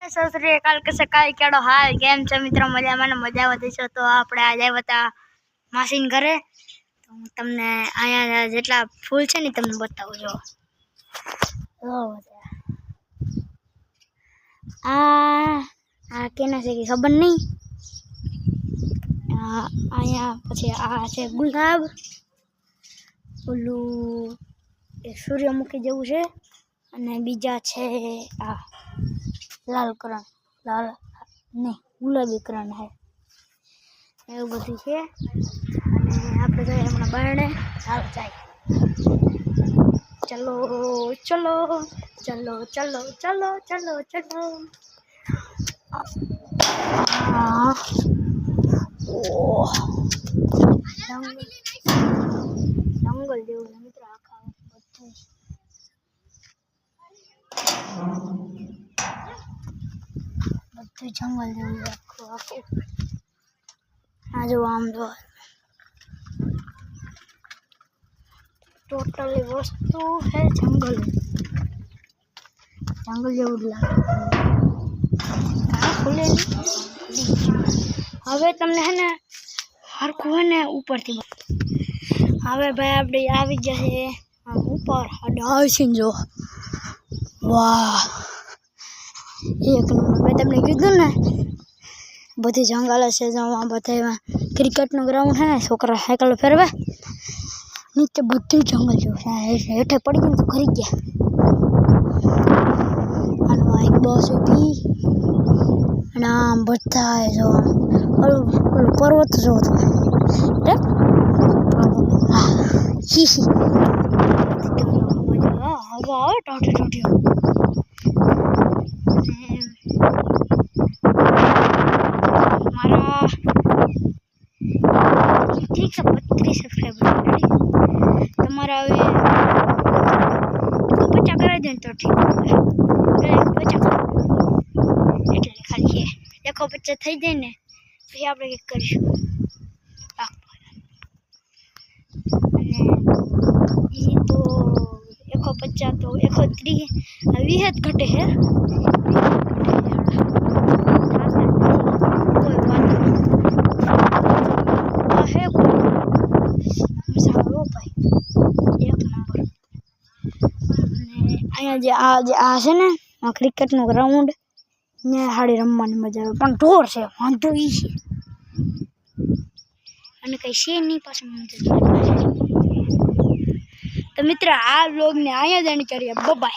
ससुरे काल के सकाळी केडो हाल केम छे मित्रों मजा में मजा वधी छो। तो आपणे आज આવ્યા मासीन घरे तो तमने आया जेटला फूल छे ने तमने बतावो जो आ केना छे कि खबर नहीं। आया पछी आ छे गुलाब ओलू एक सूर्यमुखी जेवुं छे अने बीजा छे आ लाल करण लाल नहीं गुलाबी करण है एवं बधुं छे। अने आपणे जईए हमणां बारणे हाल जाय चलो चलो चलो चलो चलो चलो चलो जंगल जेवुं छे मित्र आखा बधुं जंगल जेवुं आखुं आखुं आ जो आम जो टोटली वस्तु है जंगल जंगल जेवुं लागे खुले हवे तमने है ने हरखुं है ने उपरथी हवे भाई आपणे आवी जशे ऊपर अडावशीन जो वाह एक नंबर। मैं तमने कीधुं ने बधी जंगल छे जो आ बधे क्रिकेट नो ग्राउंड है छोकरा साइकल फेरवे नीचे बधुं जंगल जो हेठे पड़ी गयुं तो खरी गया। अने एक बस उभी अने आम बधाए जो पर्वत जो तो ही हवा आवे टाटी टाटी मारा 132 सब्सक्राइबर तमारा हवे 50 कराई दे तो ठीक है 50 એટલે ખાલી છે देखो 50 થઈ જાય ને પછી આપણે એક કરીશું અને ઈ તો 150 તો 130 20 જ ઘટે છે क्रिकेट नो ग्राउंड ने हाड़ी रमवानी मजा आवे पण ढोर छे वांधो ई छे अने कई छे नहीं पाछो तो मित्र आ व्लॉग ने आया जाने करिए बाय बाय।